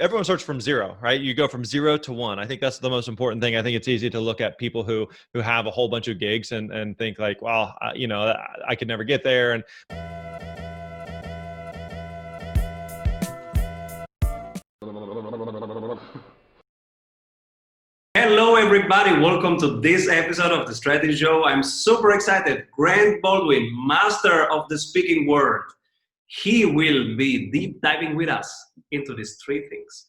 Everyone starts from zero, right? You go from zero to one. I think that's the most important thing. I think it's easy to look at people who have a whole bunch of gigs and think like, well, I could never get there. And hello, everybody. Welcome to this episode of the Strategy Show. I'm super excited. Grant Baldwin, master of the speaking world. He will be deep diving with us into these three things: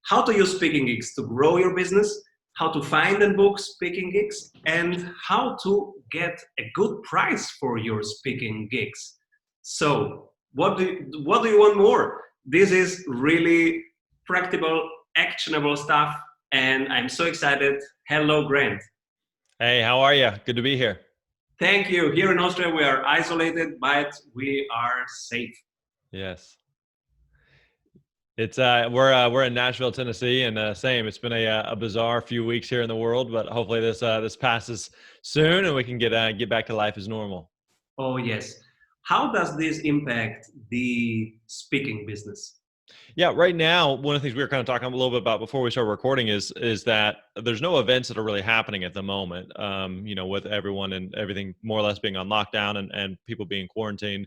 how to use speaking gigs to grow your business, how to find and book speaking gigs, and how to get a good price for your speaking gigs. So, what do you want more? This is really practical, actionable stuff, and I'm so excited. Hello, Grant. hey, how are you? Good to be here. Thank you. Here in Austria, we are isolated, but we are safe. Yes. It's we're in Nashville, Tennessee, and same. It's been a bizarre few weeks here in the world, but hopefully this passes soon, and we can get back to life as normal. Oh, yes. How does this impact the speaking business? Yeah, right now, one of the things we were kind of talking a little bit about before we started recording is that there's no events that are really happening at the moment. With everyone and everything more or less being on lockdown and people being quarantined.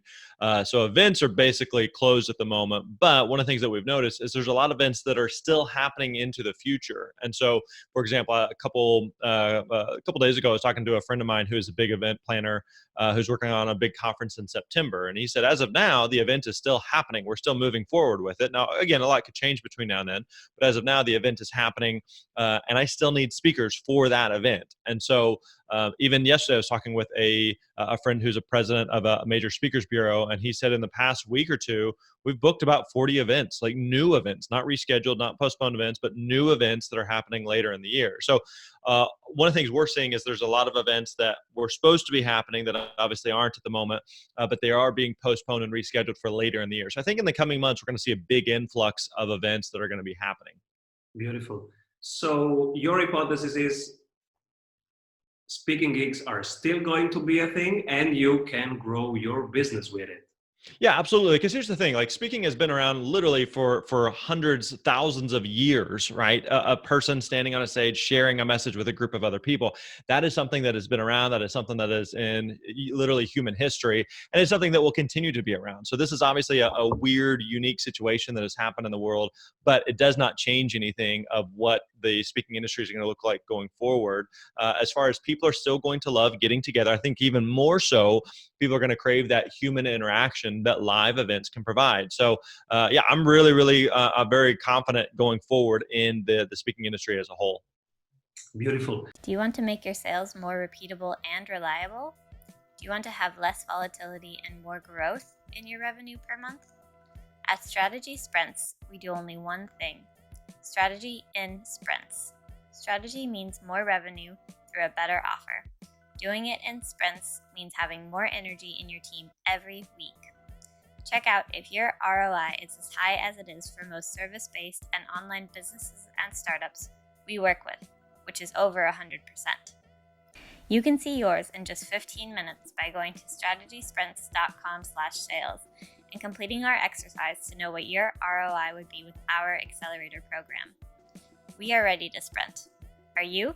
So events are basically closed at the moment. But one of the things that we've noticed is there's a lot of events that are still happening into the future. And so, for example, a couple days ago, I was talking to a friend of mine who is a big event planner who's working on a big conference in September. And he said, as of now, the event is still happening. We're still moving forward with it. Now, again, a lot could change between now and then, but as of now, the event is happening, and I still need speakers for that event. And so even yesterday, I was talking with a friend who's a president of a major speakers bureau, and he said in the past week or two, we've booked about 40 events, like new events, not rescheduled, not postponed events, but new events that are happening later in the year. So one of the things we're seeing is there's a lot of events that were supposed to be happening that obviously aren't at the moment, but they are being postponed and rescheduled for later in the year. So I think in the coming months, we're going to see a big influx of events that are going to be happening. Beautiful. So your hypothesis is speaking gigs are still going to be a thing and you can grow your business with it. Yeah, absolutely. Because here's the thing, like speaking has been around literally for hundreds, thousands of years, right? A person standing on a stage, sharing a message with a group of other people. That is something that has been around. That is something that is in literally human history. And it's something that will continue to be around. So this is obviously a weird, unique situation that has happened in the world, but it does not change anything of what the speaking industry is going to look like going forward. As far as people are still going to love getting together, I think even more so, people are going to crave that human interaction that live events can provide. So yeah, I'm really very confident going forward in the speaking industry as a whole. Beautiful. Do you want to make your sales more repeatable and reliable? Do you want to have less volatility and more growth in your revenue per month? At Strategy Sprints, we do only one thing: strategy in sprints. Strategy means more revenue through a better offer. Doing it in sprints means having more energy in your team every week. Check out if your ROI is as high as it is for most service-based and online businesses and startups we work with, which is over 100%. You can see yours in just 15 minutes by going to strategysprints.com/sales and completing our exercise to know what your ROI would be with our accelerator program. We are ready to sprint. Are you?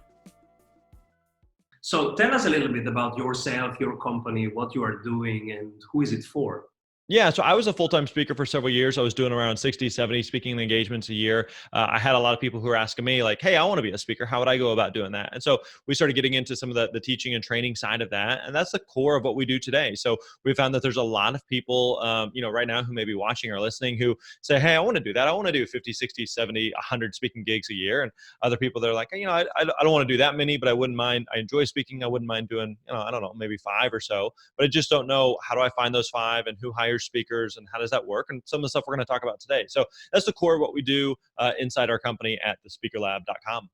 So tell us a little bit about yourself, your company, what you are doing, and who is it for? Yeah, so I was a full-time speaker for several years. I was doing around 60, 70 speaking engagements a year. I had a lot of people who were asking me like, hey, I want to be a speaker. How would I go about doing that? And so we started getting into some of the teaching and training side of that. And that's the core of what we do today. So we found that there's a lot of people, right now who may be watching or listening who say, hey, I want to do that. I want to do 50, 60, 70, 100 speaking gigs a year. And other people, they're like, I don't want to do that many, but I wouldn't mind. I enjoy speaking. I wouldn't mind doing, I don't know, maybe 5 or so, but I just don't know, how do I find those 5 and who hires speakers and how does that work? And some of the stuff we're going to talk about today. So that's the core of what we do inside our company at thespeakerlab.com.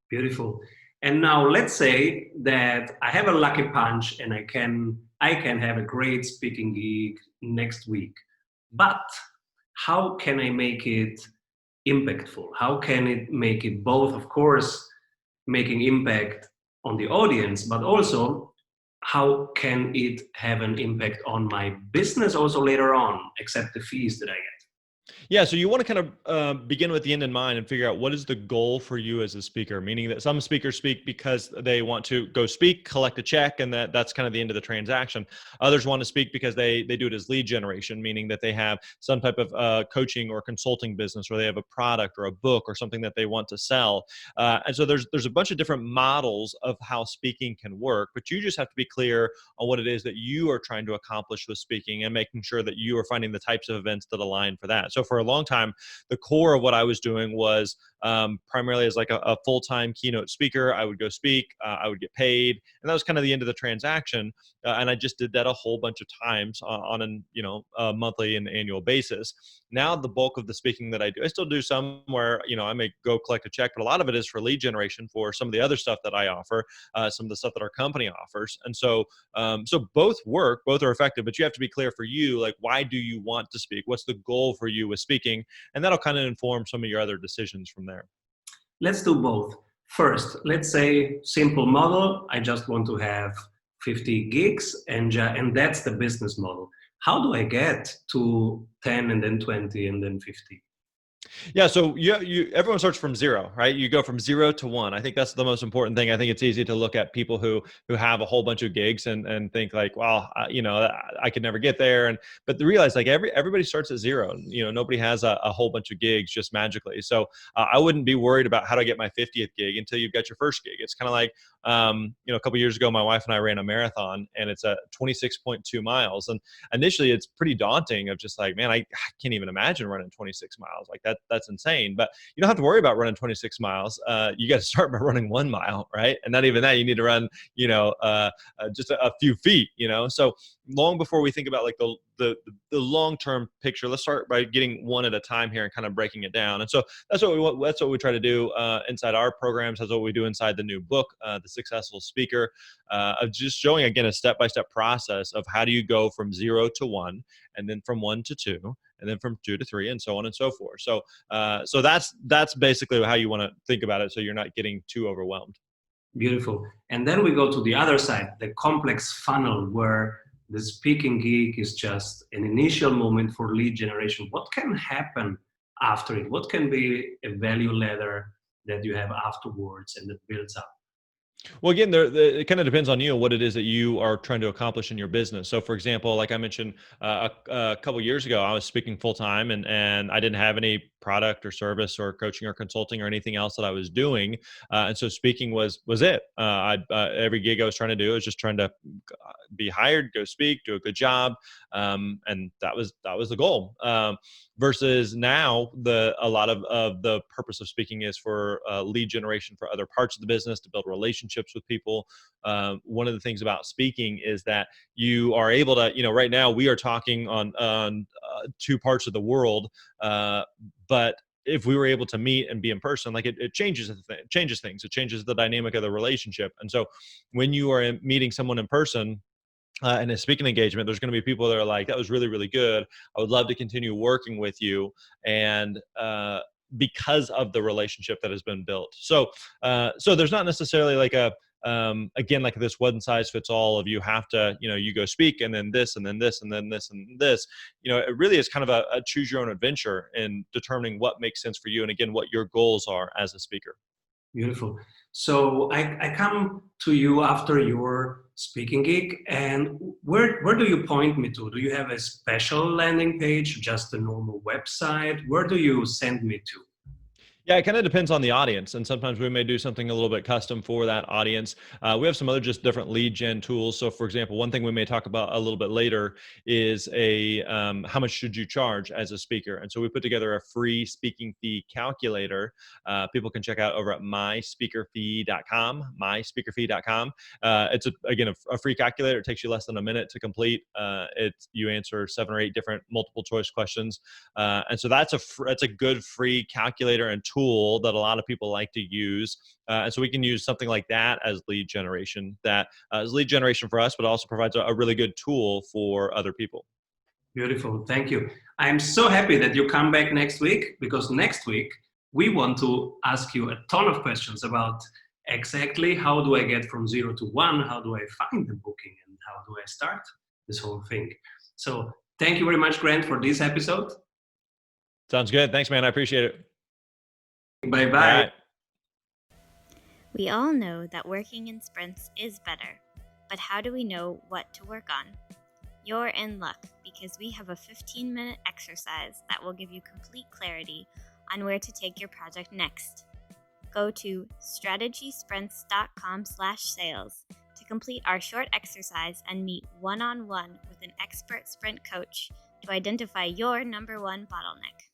Beautiful. And now let's say that I have a lucky punch and I can have a great speaking gig next week. But how can I make it impactful? How can it make it both, of course, making impact on the audience, but also how can it have an impact on my business also later on, except the fees that I get? Yeah, so you want to kind of begin with the end in mind and figure out what is the goal for you as a speaker. Meaning that some speakers speak because they want to go speak, collect a check, and that's kind of the end of the transaction. Others want to speak because they do it as lead generation, meaning that they have some type of coaching or consulting business, or they have a product or a book or something that they want to sell. And so there's a bunch of different models of how speaking can work, but you just have to be clear on what it is that you are trying to accomplish with speaking and making sure that you are finding the types of events that align for that. So for a long time, the core of what I was doing was primarily as like a full-time keynote speaker. I would go speak, I would get paid, and that was kind of the end of the transaction. And I just did that a whole bunch of times on an a monthly and annual basis. Now the bulk of the speaking that I do, I still do some where I may go collect a check, but a lot of it is for lead generation for some of the other stuff that I offer, some of the stuff that our company offers. And so both work, both are effective, but you have to be clear for you, like, why do you want to speak? What's the goal for you with speaking? And that'll kind of inform some of your other decisions from there. Let's do both. First, let's say simple model. I just want to have 50 gigs and that's the business model. How do I get to 10 and then 20 and then 50? Yeah, so everyone starts from zero, right? You go from 0 to 1. I think that's the most important thing. I think it's easy to look at people who have a whole bunch of gigs and think like, well, I could never get there. But to realize like everybody starts at 0. Nobody has a whole bunch of gigs just magically. So I wouldn't be worried about how to get my 50th gig until you've got your first gig. It's kind of like a couple years ago, my wife and I ran a marathon, and it's at 26.2 miles. And initially, it's pretty daunting. Of just like, man, I can't even imagine running 26 miles like that. That's insane. But you don't have to worry about running 26 miles. You got to start by running 1 mile, right? And not even that, you need to run, just a few feet, So long before we think about like the long-term picture, let's start by getting one at a time here and kind of breaking it down. And so that's what we try to do inside our programs. That's what we do inside the new book, The Successful Speaker, of just showing, again, a step-by-step process of how do you go from 0 to 1, and then from 1 to 2, and then from 2 to 3, and so on and so forth. So that's basically how you want to think about it, so you're not getting too overwhelmed. Beautiful. And then we go to the other side, the complex funnel, where the speaking gig is just an initial moment for lead generation. What can happen after it? What can be a value ladder that you have afterwards and that builds up? Well, again, it kind of depends on you, what it is that you are trying to accomplish in your business. So, for example, like I mentioned a couple years ago, I was speaking full time, and I didn't have any product or service or coaching or consulting or anything else that I was doing, and so speaking was it. Every gig I was trying to do was just trying to be hired, go speak, do a good job, and that was the goal. Versus now, a lot of the purpose of speaking is for lead generation for other parts of the business, to build relationships with people. One of the things about speaking is that you are able to, right now we are talking on two parts of the world, but if we were able to meet and be in person, like it changes things. It changes the dynamic of the relationship. And so when you are meeting someone in person, in a speaking engagement, there's going to be people that are like, that was really, really good. I would love to continue working with you. And because of the relationship that has been built. So there's not necessarily like again, like this one size fits all of you have to, you go speak and then this and then this and then this and this. It really is kind of a choose your own adventure in determining what makes sense for you. And again, what your goals are as a speaker. Beautiful. So I come to you after your speaking gig, and where do you point me to? Do you have a special landing page, just a normal website? Where do you send me to? Yeah, it kind of depends on the audience, and sometimes we may do something a little bit custom for that audience. We have some other just different lead gen tools. So, for example, one thing we may talk about a little bit later is how much should you charge as a speaker? And so we put together a free speaking fee calculator. People can check out over at myspeakerfee.com. Myspeakerfee.com. It's a free calculator. It takes you less than a minute to complete. You answer 7 or 8 different multiple choice questions, and so that's a good free calculator and tool that a lot of people like to use. And so we can use something like that as lead generation. That is lead generation for us, but also provides a really good tool for other people. Beautiful. Thank you. I'm so happy that you come back next week, because next week we want to ask you a ton of questions about exactly how do I get from 0 to 1? How do I find the booking? And how do I start this whole thing? So thank you very much, Grant, for this episode. Sounds good. Thanks, man. I appreciate it. Bye All bye. right. We all know that working in sprints is better, but how do we know what to work on? You're in luck because we have a 15-minute exercise that will give you complete clarity on where to take your project next. Go to strategysprints.com/sales to complete our short exercise and meet one-on-one with an expert sprint coach to identify your number one bottleneck.